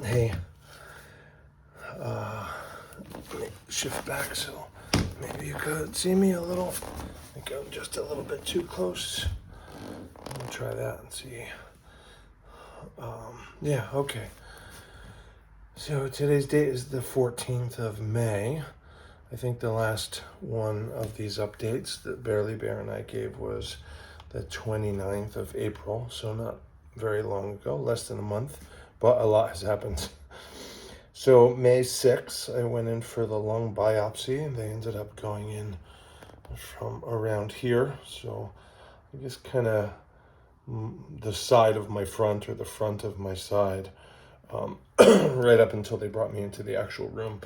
Hey, let me shift back so maybe you could see me a little. I think I'm just a little bit too close. Let me try that and see. Yeah, okay. So today's date is the 14th of May. I think the last one of these updates that Barely Bear and I gave was the 29th of April, so not very long ago, less than a month, but a lot has happened. So May 6th, I went in for the lung biopsy. They ended up going in from around here. So I guess kind of the side of my front or the front of my side, right up until they brought me into the actual room.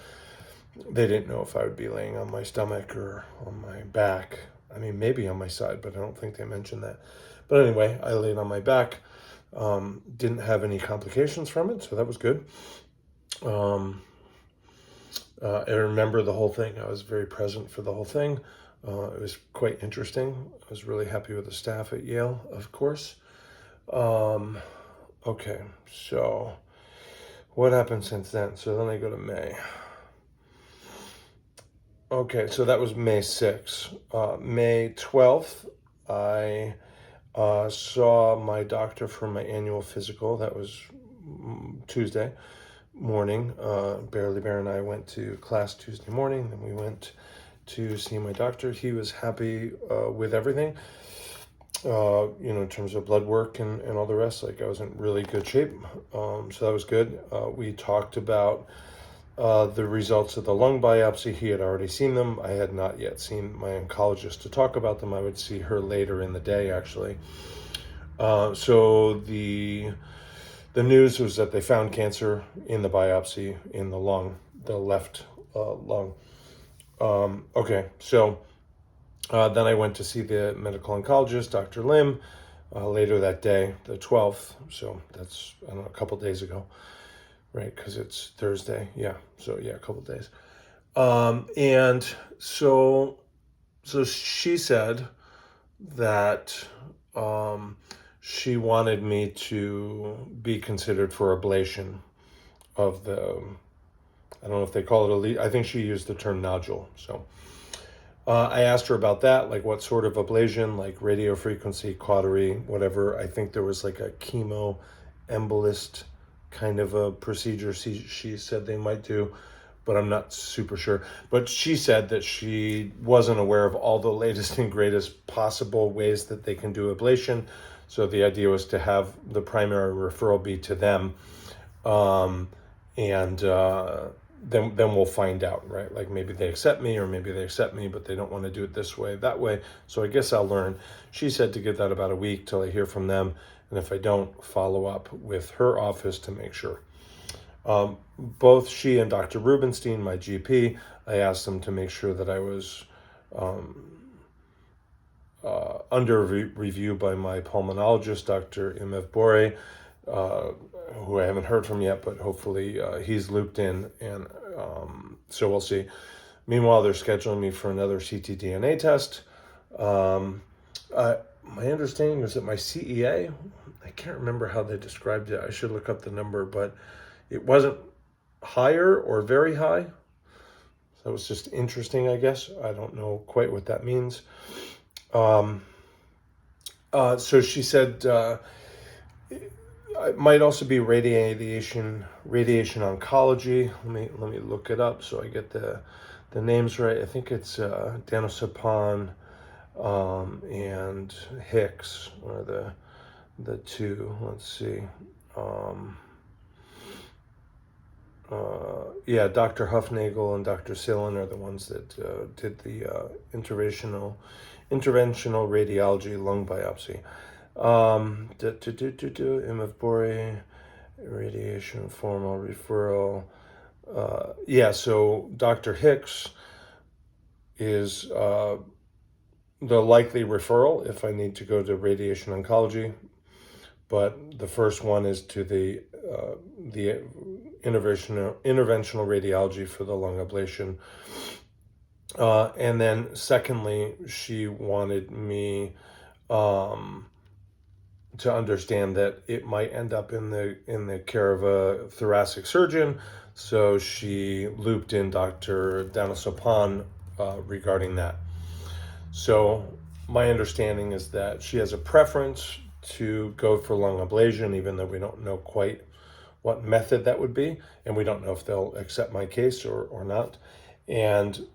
They didn't know if I would be laying on my stomach or on my back. I mean, maybe on my side, but I don't think they mentioned that. But anyway, I laid on my back. Didn't have any complications from it, so that was good. I remember the whole thing. I was very present for the whole thing. It was quite interesting. I was really happy with the staff at Yale, of course. Okay, so what happened since then? So then I go to May. Okay, so that was May 6th. May 12th, I saw my doctor for my annual physical. That was Tuesday morning. Barely Bear and I went to class Tuesday morning, and we went to see my doctor. He was happy with everything, in terms of blood work and all the rest. Like, I was in really good shape, so that was good. We talked about the results of the lung biopsy. He had already seen them. I had not yet seen my oncologist to talk about them. I would see her later in the day, actually. So the news was that they found cancer in the biopsy in the lung, the left lung. Okay, so then I went to see the medical oncologist, Dr. Lim, later that day, the 12th. So that's, I don't know, a couple days ago, right? Because it's Thursday. Yeah. So yeah, a couple days. And so she said that she wanted me to be considered for ablation of the, I don't know if they call it I think she used the term nodule. So I asked her about that, like what sort of ablation, like radio frequency, cautery, whatever. I think there was like a chemo embolist kind of a procedure she said they might do, but I'm not super sure. But she said that she wasn't aware of all the latest and greatest possible ways that they can do ablation. So the idea was to have the primary referral be to them. And then we'll find out, right? Like maybe they accept me, or maybe they accept me, but they don't want to do it this way, that way. So I guess I'll learn. She said to give that about a week till I hear from them. And if I don't, follow up with her office to make sure. Both she and Dr. Rubenstein, my GP, I asked them to make sure that I was under review by my pulmonologist, Dr. Imev Bore, who I haven't heard from yet, but hopefully he's looped in, and so we'll see. Meanwhile, they're scheduling me for another ctDNA test. My understanding is that my CEA, I can't remember how they described it. I should look up the number, but it wasn't higher or very high. So that was just interesting, I guess. I don't know quite what that means. So she said it might also be radiation oncology. Let me look it up so I get the names right. I think it's Danosepon and Hicks are the two. Let's see. Dr. Huffnagel and Dr. Sillen are the ones that did the interventional radiology lung biopsy. MF Bore, radiation formal referral. So Dr. Hicks is the likely referral if I need to go to radiation oncology. But the first one is to the interventional radiology for the lung ablation. And then secondly, she wanted me to understand that it might end up in the care of a thoracic surgeon. So she looped in Dr. Danasopan regarding that. So my understanding is that she has a preference to go for lung ablation, even though we don't know quite what method that would be, and we don't know if they'll accept my case or not. And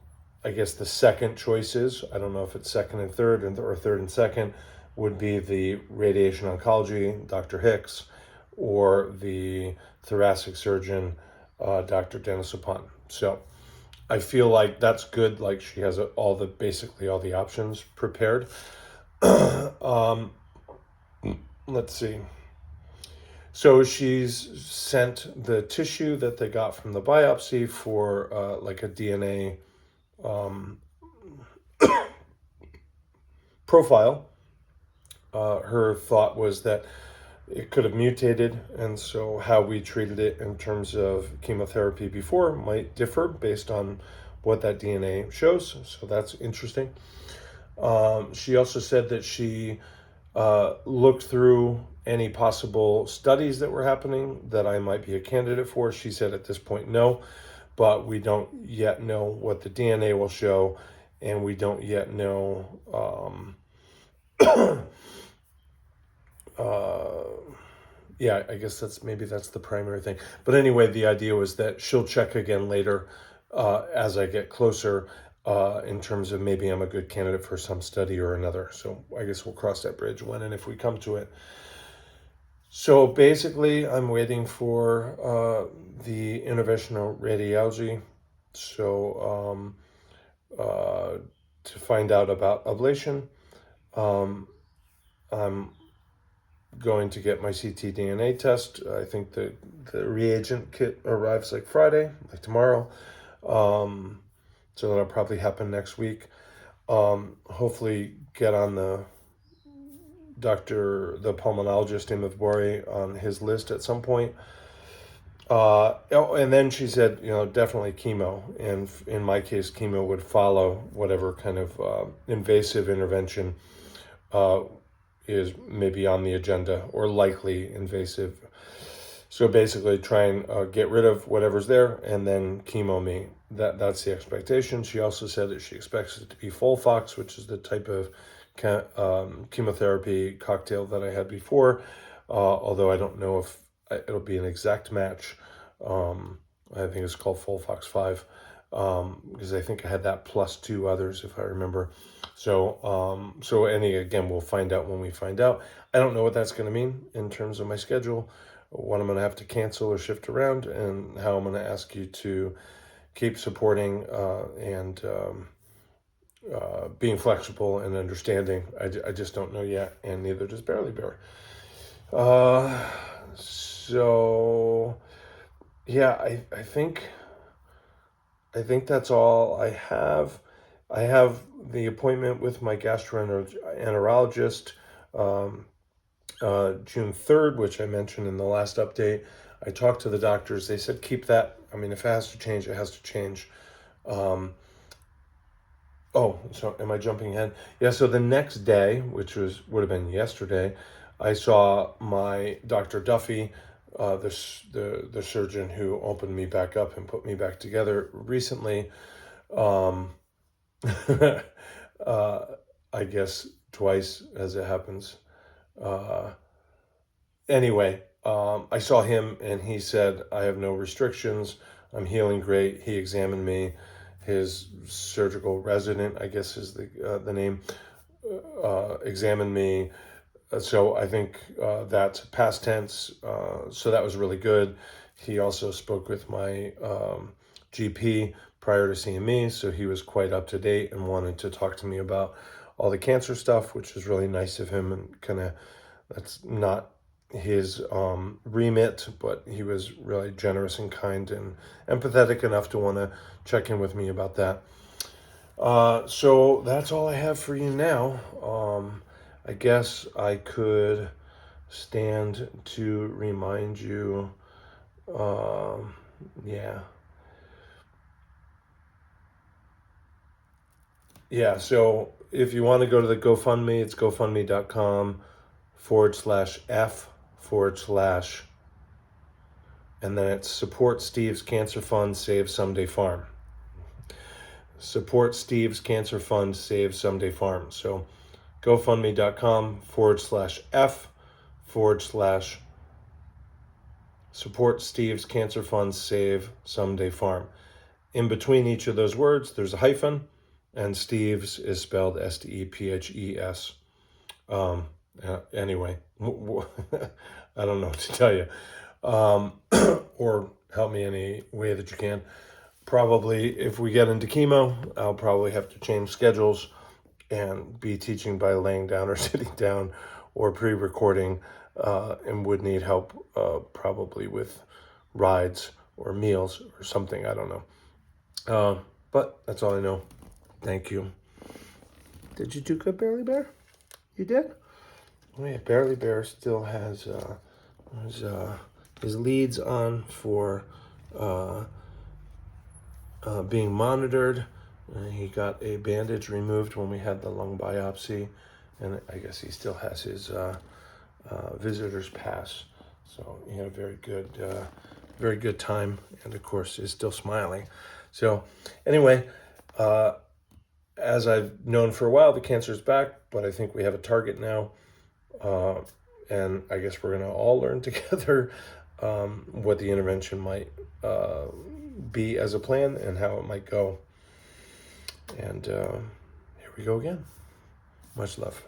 I guess the second choices, I don't know if it's second and third or third and second, would be the radiation oncology, Dr. Hicks, or the thoracic surgeon, Dr. Danasopan. So I feel like that's good. Like she has basically all the options prepared. Let's see. So she's sent the tissue that they got from the biopsy for like a DNA profile. Her thought was that it could have mutated, and so how we treated it in terms of chemotherapy before might differ based on what that DNA shows. So that's interesting. She also said that she looked through any possible studies that were happening that I might be a candidate for. She said at this point, no, but we don't yet know what the DNA will show, and we don't yet know. Yeah, I guess that's the primary thing. But anyway, the idea was that she'll check again later as I get closer in terms of maybe I'm a good candidate for some study or another. So I guess we'll cross that bridge when and if we come to it. So basically, I'm waiting for the interventional radiology. So to find out about ablation. I'm going to get my ctDNA test. I think the reagent kit arrives like Friday, like tomorrow. So that'll probably happen next week. Hopefully get on the pulmonologist, Imad Bori, on his list at some point. And then she said, definitely chemo. And in my case, chemo would follow whatever kind of invasive intervention is maybe on the agenda, or likely invasive. So basically try and get rid of whatever's there and then chemo me. That's the expectation. She also said that she expects it to be FOLFOX, which is the type of chemotherapy cocktail that I had before, although I don't know if it'll be an exact match. I think it's called FOLFOX 5, because I think I had that plus two others, if I remember. So again, we'll find out when we find out. I don't know what that's going to mean in terms of my schedule, what I'm going to have to cancel or shift around, and how I'm going to ask you to keep supporting and being flexible and understanding. I just don't know yet, and neither does Barely Bear. So yeah, I think that's all I have. I have the appointment with my gastroenterologist June 3rd, which I mentioned in the last update. I talked to the doctors. They said keep that. I mean, if it has to change, it has to change. So am I jumping ahead? Yeah, so the next day, which would have been yesterday, I saw my Dr. Duffy, the surgeon who opened me back up and put me back together recently. I guess twice, as it happens. Anyway, I saw him and he said, I have no restrictions. I'm healing great. He examined me. His surgical resident, I guess is the name, examined me. So I think that's past tense. So that was really good. He also spoke with my GP prior to seeing me, so he was quite up to date and wanted to talk to me about all the cancer stuff, which was really nice of him, and that's not his remit, but he was really generous and kind and empathetic enough to want to check in with me about that. So that's all I have for you now. I guess I could stand to remind you. Yeah. Yeah, so if you want to go to the GoFundMe, it's gofundme.com /F/ and then it's support Steve's Cancer Fund, Save Someday Farm. Support Steve's Cancer Fund, Save Someday Farm. So GoFundMe.com/F/ support Steve's Cancer Fund, Save Someday Farm. In between each of those words, there's a hyphen, and Steve's is spelled STEPHES. Anyway, I don't know what to tell you. Or help me any way that you can. Probably, if we get into chemo, I'll probably have to change schedules and be teaching by laying down or sitting down or pre-recording, and would need help probably with rides or meals or something. I don't know. But that's all I know. Thank you. Did you do good, Barely Bear? You did? Oh yeah, Barely Bear still has his leads on for being monitored. He got a bandage removed when we had the lung biopsy, and I guess he still has his visitor's pass. So he had a very good time, and of course is still smiling. So anyway, as I've known for a while, the cancer is back, but I think we have a target now. And I guess we're going to all learn together what the intervention might be as a plan and how it might go. And here we go again. Much love.